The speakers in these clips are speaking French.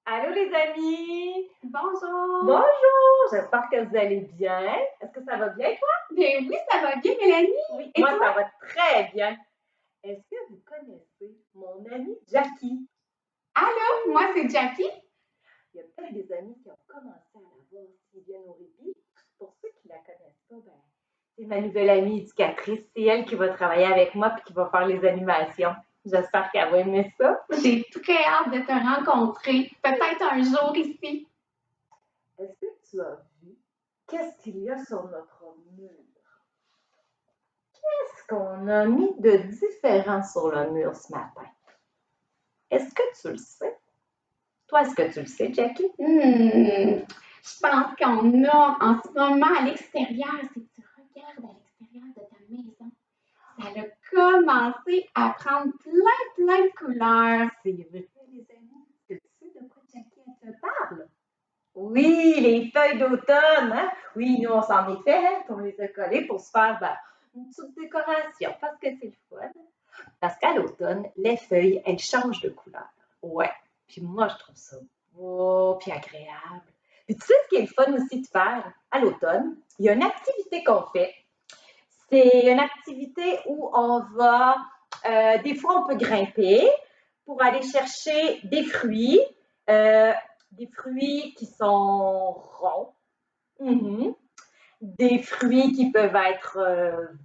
Allô les amis! Bonjour! Bonjour! J'espère que vous allez bien. Est-ce que ça va bien, toi? Bien oui, ça va bien, Mélanie? Oui, Et moi, toi? ça va très bien. Est-ce que vous connaissez mon amie Jackie? Allô, moi c'est Jackie. Il y a peut-être des amis qui ont commencé à la voir s'ils viennent au répit. Pour ceux qui ne la connaissent pas, ben, c'est ma nouvelle amie éducatrice. C'est elle qui va travailler avec moi et qui va faire les animations. J'espère qu'elle va aimer ça. J'ai très hâte de te rencontrer, peut-être un jour ici. Est-ce que tu as vu qu'est-ce qu'il y a sur notre mur? Qu'est-ce qu'on a mis de différent sur le mur ce matin? Est-ce que tu le sais? Toi, est-ce que tu le sais, Jackie? Je pense qu'on a en ce moment à l'extérieur, si tu regardes à l'extérieur de ta maison, ça a commencé à prendre plein de couleurs. C'est vrai, les amis. Est-ce que tu sais de quoi Jackie elle te parle? Oui, les feuilles d'automne, hein? Oui, nous, on s'en est fait, hein? On les a collées pour se faire une petite décoration parce que c'est le fun. Parce qu'à l'automne, les feuilles, elles changent de couleur. Ouais. Puis moi, je trouve ça beau, puis agréable. Puis tu sais ce qui est le fun aussi de faire à l'automne? Il y a une activité qu'on fait. C'est une activité où on va, des fois, on peut grimper pour aller chercher des fruits qui sont ronds, des fruits qui peuvent être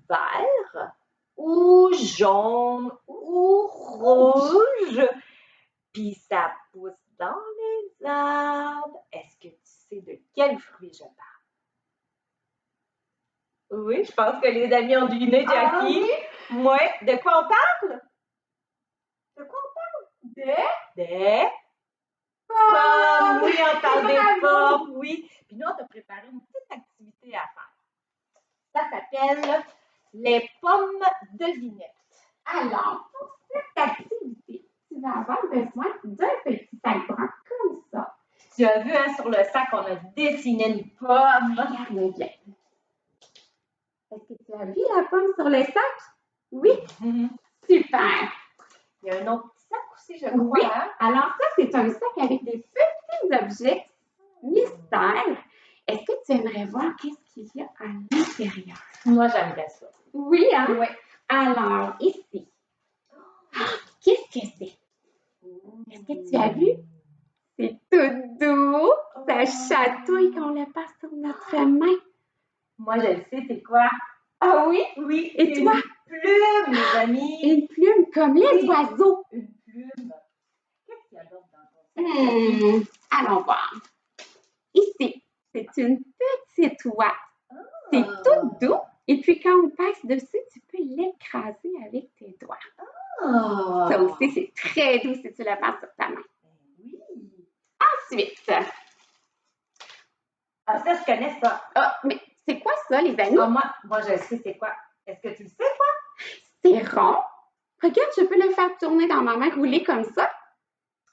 verts ou jaunes ou rouges, puis ça pousse dans les arbres. Est-ce que tu sais de quel fruit je parle? Oui, je pense que les amis ont deviné, Jackie. Oui, de quoi on parle? De quoi on parle? Des pommes. Oui, on parle des pommes, oui. Puis nous, on t'a préparé une petite activité à faire. Ça s'appelle les pommes devinettes. Alors, pour cette activité, tu vas avoir besoin d'un petit sac blanc comme ça. Tu as vu hein, sur le sac, on a dessiné une pomme. Regarde bien. Est-ce que tu as vu la pomme sur le sac? Oui? Super! Il y a un autre sac aussi, je crois. Oui. Alors ça, c'est un sac avec des petits objets mystères. Est-ce que tu aimerais voir qu'est-ce qu'il y a à l'intérieur? Moi, j'aimerais ça. Oui, hein? Oui. Alors, ici. Qu'est-ce que c'est? Est-ce que tu as vu? C'est tout doux. Ça chatouille quand on le passe sur notre main. Moi, je le sais, c'est quoi? Ah oui? Oui. Et toi? Une plume, mes amis. Une plume comme les oiseaux. Une plume. Qu'est-ce qu'il y a d'autre dans ton sac? Allons voir. Ici, c'est une petite oie. C'est tout doux. Et puis, quand on passe dessus, tu peux l'écraser avec tes doigts. Ça aussi, c'est très doux si tu le passes sur ta main. Oui. Ensuite. Ah, ça, je connais ça. Ah, mais c'est quoi ça, les amis? Ah, moi, je sais c'est quoi. Est-ce que tu le sais, quoi? C'est rond. Regarde, je peux le faire tourner dans ma main, rouler comme ça.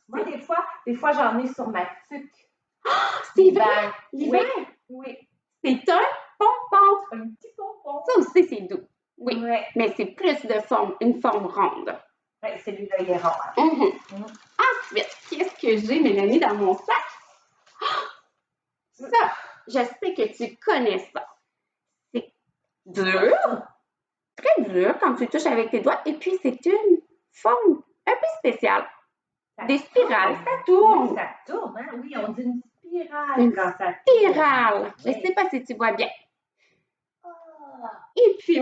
Moi, des fois j'en ai sur ma tuque. C'est vrai? L'hiver? Oui. C'est un pompon. Un petit pompon. Ça aussi, c'est doux. Oui. Ouais. Mais c'est plus une forme ronde. Oui, celui-là, il est rond. Ensuite, qu'est-ce que j'ai, Mélanie, dans mon sac? Ça, je sais que tu connais ça. C'est dur, très dur quand tu touches avec tes doigts. Et puis, c'est une forme un peu spéciale. Des spirales, ça tourne. Oui, ça tourne, hein? Oui, on dit une spirale une quand ça tourne. Spirale. Je ne sais pas si tu vois bien. Et puis,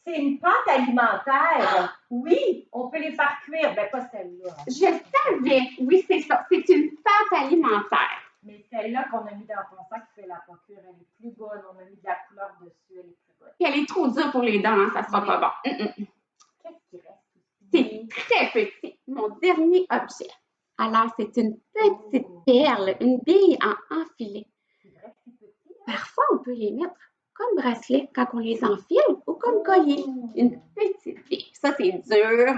C'est une pâte alimentaire. Oui, on peut les faire cuire. Ben, pas celle-là. Je savais. Oui, c'est ça. C'est une pâte alimentaire. Mais celle-là qu'on a mis dans ton sac, qui fait la pas cuire, elle est plus bonne. On a mis de la couleur dessus, elle est plus bonne. Puis elle est trop dure pour les dents, hein, ça ne sera pas bon. Qu'est-ce qui reste ici? C'est très petit. Mon dernier objet. Alors, c'est une petite perle, une bille en enfilé. C'est vrai que c'est petit. Parfois, on peut les mettre comme bracelet quand on les enfile ou comme collier. Une petite bille. Ça, c'est dur.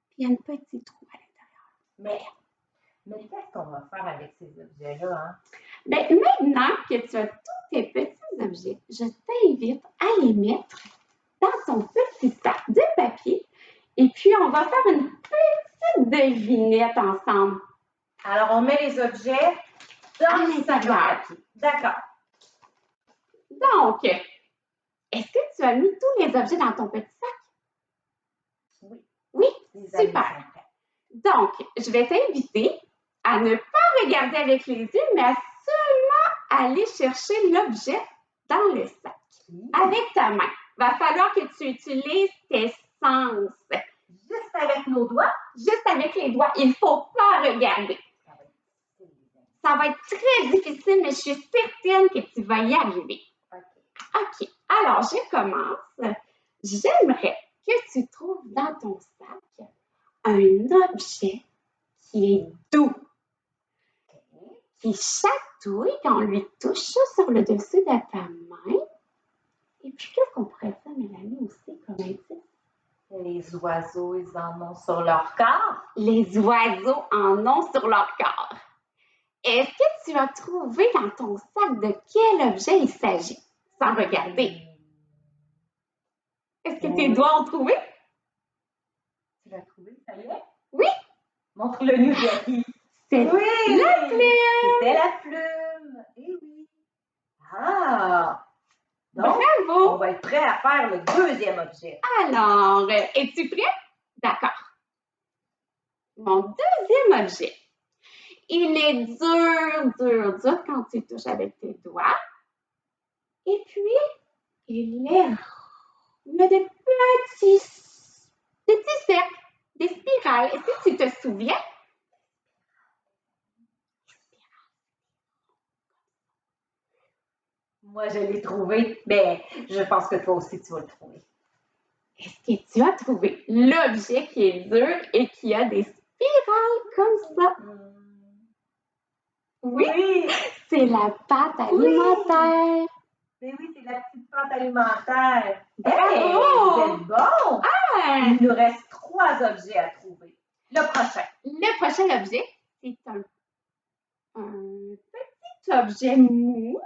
Puis il y a un petit trou à l'intérieur. Mais qu'est-ce qu'on va faire avec ces objets-là? Hein? Bien, maintenant que tu as tous tes petits objets, je t'invite à les mettre dans ton petit sac de papier. Et puis, on va faire une petite devinette ensemble. Alors, on met les objets dans le sac à papier. D'accord. Donc, est-ce que tu as mis tous les objets dans ton petit sac? Oui. Oui, super. Donc, je vais t'inviter à ne pas regarder avec les yeux, mais à seulement aller chercher l'objet dans le sac avec ta main. Il va falloir que tu utilises tes sens. Juste avec nos doigts? Juste avec les doigts. Il ne faut pas regarder. Ça va être très difficile, mais je suis certaine que tu vas y arriver. OK. Alors, je commence. J'aimerais que tu trouves dans ton sac un objet qui est doux, qui chatouille quand on lui touche sur le dessus de ta main. Et puis, qu'est-ce qu'on pourrait dire, Mélanie, aussi, comme indice? Les oiseaux, ils en ont sur leur corps. Les oiseaux en ont sur leur corps. Est-ce que tu as trouvé dans ton sac de quel objet il s'agit, sans regarder? Est-ce que tes doigts ont trouvé? Tu l'as trouvé, ça y est? Oui. Montre-le nous, Jackie. C'est la plume. C'était la plume. Eh oui. Ah! Donc, bravo! On va être prêt à faire le deuxième objet. Alors, es-tu prêt? D'accord. Mon deuxième objet. Il est dur quand tu touches avec tes doigts. Et puis, il a des petits cercles, des spirales. Est-ce que tu te souviens? Moi, je l'ai trouvé, mais je pense que toi aussi, tu vas le trouver. Est-ce que tu as trouvé l'objet qui est dur et qui a des spirales comme ça? Oui. C'est la pâte alimentaire. Mais oui, c'est la petite pâte alimentaire. Bravo! Vous êtes bon! Ah! Il nous reste 3 objets à trouver. Le prochain objet, c'est un petit objet mou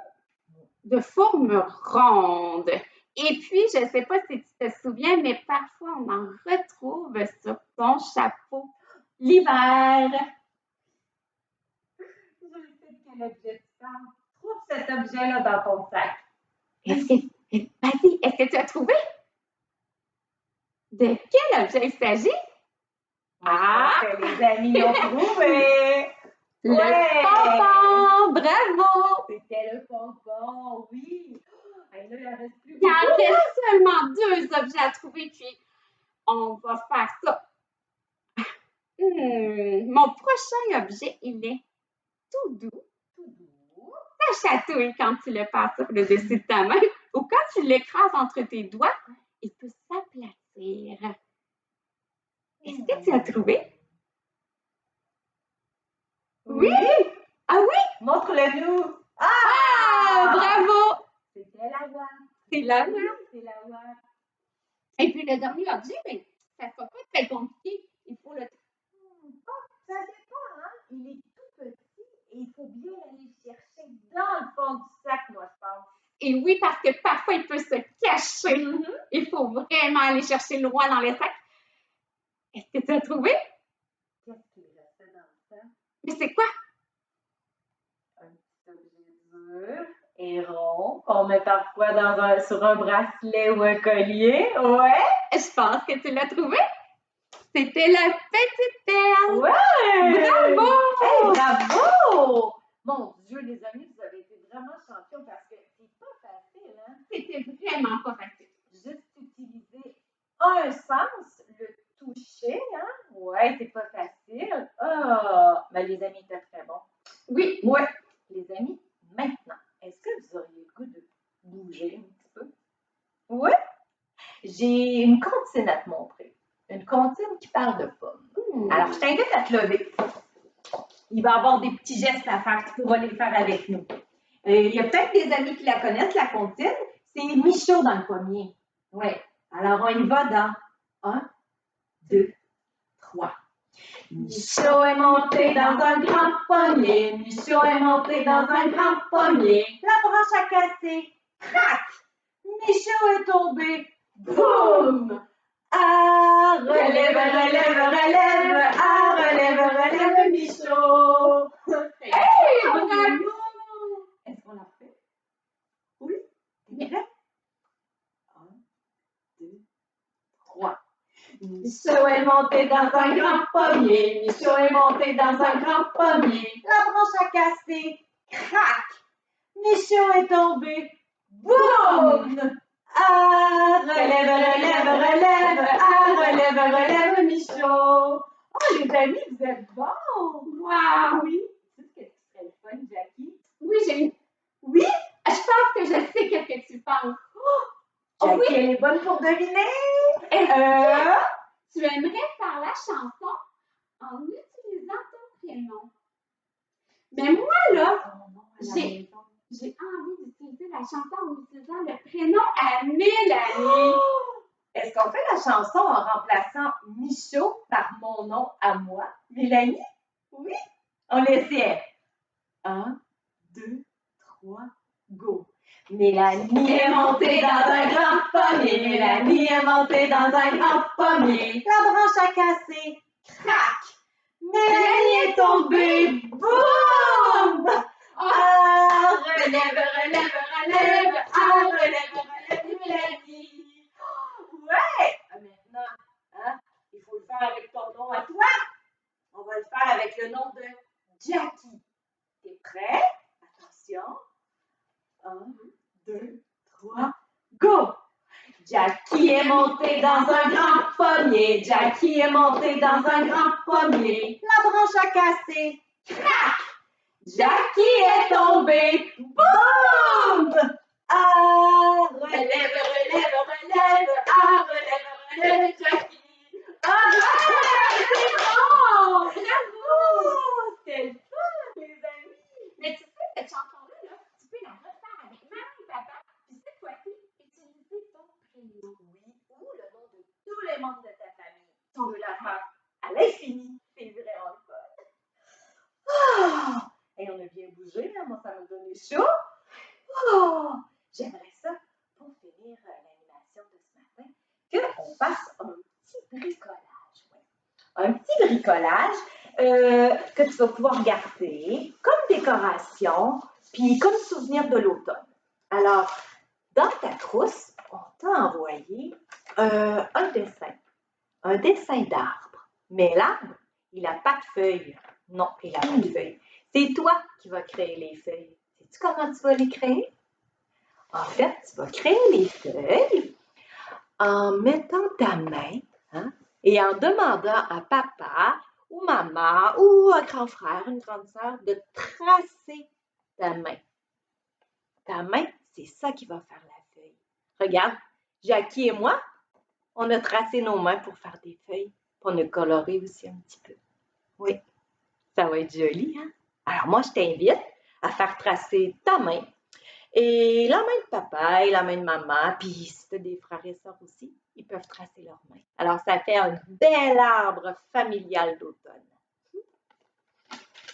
de forme ronde. Et puis, je ne sais pas si tu te souviens, mais parfois, on en retrouve sur ton chapeau l'hiver. Je sais de quel objet tu parles. Trouve cet objet-là dans ton sac. Vas-y, est-ce que tu as trouvé? De quel objet il s'agit? Que les amis l'ont trouvé! Le pompon! Bravo! C'était le pompon, oui! Et là, il en reste plus. Il en reste seulement 2 objets à trouver, puis on va faire ça. Mon prochain objet, il est tout doux. Ça chatouille quand tu le passes sur le dessus de ta main ou quand tu l'écrases entre tes doigts, il peut s'aplatir. Est-ce que tu as trouvé? Oui! Ah oui? Montre-le-nous! Bravo! C'était l'avoine. C'est l'avoine. C'est l'avoine. Et puis le dernier objet, ça ne sera pas très compliqué. Il faut le... Ça dépend, hein? Il est tout petit et il faut bien aller le chercher dans le fond du sac, moi, je pense. Et oui, parce que parfois, il peut se cacher. Il faut vraiment aller chercher loin dans le sac. Est-ce que tu as trouvé? Qu'est-ce qu'il restait dans le sac? Mais c'est quoi? Un petit objet dur et rond qu'on met parfois sur un bracelet ou un collier. Ouais! Je pense que tu l'as trouvé. C'était la petite perle. Ouais! Bravo! Hey, bravo! Mon Dieu, les amis, vous avez été vraiment champions parce que c'est pas facile, hein? C'était vraiment pas facile. Juste utiliser un sens, le toucher, hein? Ouais, c'est pas facile. Mais les amis étaient très bons. Oui. Ouais. Les amis, maintenant, est-ce que vous auriez le goût de bouger un petit peu? Oui. J'ai une comptine à te montrer. Une comptine qui parle de pommes. Alors, je t'invite à te lever. Il va y avoir des petits gestes à faire. Tu pourras les faire avec nous. Il y a peut-être des amis qui la connaissent, la comptine. C'est Michaud dans le pommier. Oui. Alors, on y va dans 1, 2, 3. Michaud est monté dans un grand pommier. Michaud est monté dans un grand pommier. La branche a cassé. Crac! Michaud est tombé. Boum! Ah, relève, relève, relève. Ah, relève, relève, Michaud. Michaud est monté dans un grand pommier. Michaud est monté dans un grand pommier. La branche a cassé. Crac! Michaud est tombé. Boum! Ah, relève, relève, relève. Ah, relève, relève, Michaud. Oh, les amis, vous êtes bons! Wow! Oui. Tu sais ce qui serait le fun, Jackie? Oui, Oui? je pense que je sais ce que tu penses. Jackie, oui. elle est bonne pour deviner. Tu aimerais faire la chanson en utilisant ton prénom. Mais moi, là, j'ai envie d'utiliser la chanson en utilisant le prénom à Mélanie. Est-ce qu'on fait la chanson en remplaçant Michaud par mon nom à moi, Mélanie? Oui? On l'essaie. 1, 2, 3, go. Mélanie est montée dans un grand pommier. Mélanie est montée dans un grand pommier. La branche a cassé. Crac! Mélanie est tombée. Boum! Ah, relève, relève, relève. Ah, relève, relève, Mélanie. Ouais! Maintenant, hein, il faut le faire avec ton nom à toi. On va le faire avec le nom de Jackie. T'es prêt? Attention. 1, 2, 3, go! Jackie est montée dans un grand pommier. Jackie est montée dans un grand pommier. La branche a cassé. Crac! Jackie est tombée. Boum! Ah, relève, relève, relève. Ah, relève, relève, Jackie. Ah, c'est bon! Bravo! C'était le fun, les amis. Mais tu sais, cette chanson-là, tu peux la refaire avec maman et papa, puis cette fois-ci, utiliser ton prénom. Oui, ou le nom de tous les membres de ta famille. Tu veux la faire à l'infini. C'est vraiment le fun. Et on a bien bougé, hein? Moi, ça m'a donné chaud. J'aimerais ça, pour finir l'animation de ce matin, qu'on fasse un petit bricolage. Ouais. Un petit bricolage que tu vas pouvoir garder comme décoration, puis comme souvenir de l'automne. Alors, dans ta trousse, on t'a envoyé un dessin d'arbre. Mais l'arbre, il n'a pas de feuilles. Non, il n'a pas de feuilles. C'est toi qui vas créer les feuilles. Sais-tu comment tu vas les créer? En fait, tu vas créer les feuilles en mettant ta main et en demandant à papa ou maman ou un grand frère, une grande sœur de tracer ta main. Ta main, c'est ça qui va faire la feuille. Regarde, Jackie et moi, on a tracé nos mains pour faire des feuilles, pour nous colorer aussi un petit peu. Oui, ça va être joli, hein? Alors moi, je t'invite à faire tracer ta main et la main de papa et la main de maman, puis si tu as des frères et sœurs aussi, ils peuvent tracer leurs mains. Alors, ça fait un bel arbre familial d'automne.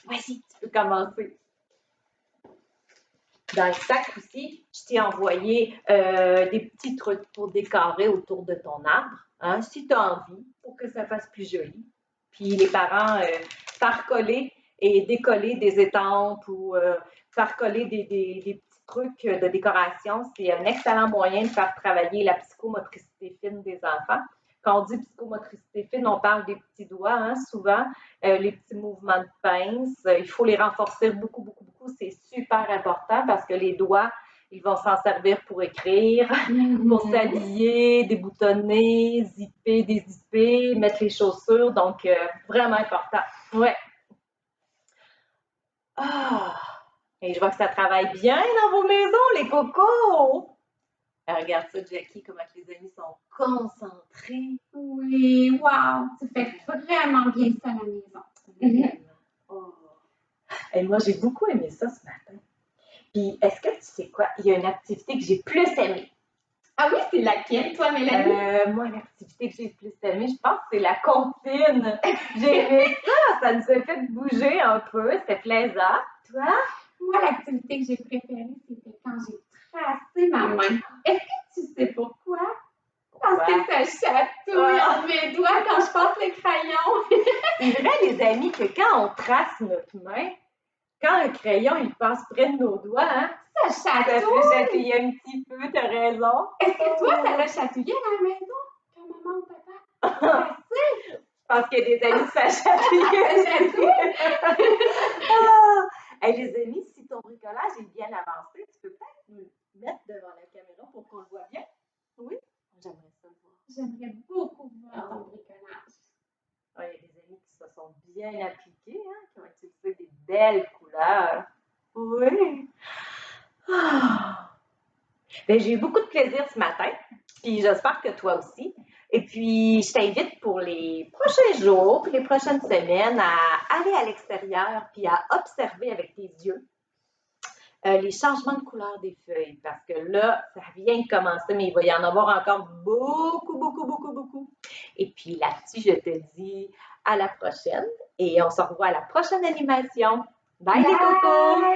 Vas-y, tu peux commencer. Dans le sac aussi, je t'ai envoyé des petits trucs pour décorer autour de ton arbre, hein, si tu as envie, pour que ça fasse plus joli. Puis les parents, faire coller et décoller des étampes ou faire coller des petits trucs de décoration, c'est un excellent moyen de faire travailler la psychomotricité fine des enfants. Quand on dit psychomotricité fine, on parle des petits doigts, hein, souvent, les petits mouvements de pince. Il faut les renforcer beaucoup, beaucoup, beaucoup. C'est super important parce que les doigts, ils vont s'en servir pour écrire, pour s'habiller, déboutonner, zipper, dézipper, mettre les chaussures. Donc, vraiment important. Ouais. Et je vois que ça travaille bien dans vos maisons, les cocos! Regarde ça, Jackie, comment les amis sont concentrés. Oui, wow! Tu fais vraiment bien ça à la maison. Et moi, j'ai beaucoup aimé ça ce matin. Puis, est-ce que tu sais quoi? Il y a une activité que j'ai plus aimée. Ah oui, c'est laquelle, toi, Mélanie? Moi, l'activité que j'ai plus aimée, je pense que c'est la comptine. J'ai aimé ça, ça nous a fait bouger un peu, c'était plaisant. Toi? Moi, l'activité que j'ai préférée, c'était quand j'ai tracé ma main. Est-ce que tu sais pourquoi? Parce que ça chatouille entre mes doigts quand je passe le crayon. C'est vrai, les amis, que quand on trace notre main, quand le crayon, il passe près de nos doigts, hein, ça chatouille. Ça fait chatouiller un petit peu, t'as raison. Est-ce que toi, ça l'a chatouillé à la maison? Quand maman ou papa? sais. Je pense qu'il y a des amis de Sacha qui Hey, les amis, si ton bricolage est bien avancé, tu peux peut-être nous mettre devant la caméra pour qu'on le voit bien? Oui? J'aimerais ça le voir. J'aimerais beaucoup voir ton bricolage. Il y a des amis qui se sont bien appliqués, hein, qui ont utilisé des belles couleurs. Oui. Ben, j'ai eu beaucoup de plaisir ce matin, puis j'espère que toi aussi. Et puis, je t'invite pour les prochains jours, puis les prochaines semaines, à aller à l'extérieur, puis à observer avec tes yeux les changements de couleur des feuilles, parce que là, ça vient de commencer, mais il va y en avoir encore beaucoup, beaucoup, beaucoup, beaucoup. Et puis là-dessus, je te dis à la prochaine, et on se revoit à la prochaine animation. Bye les cocos!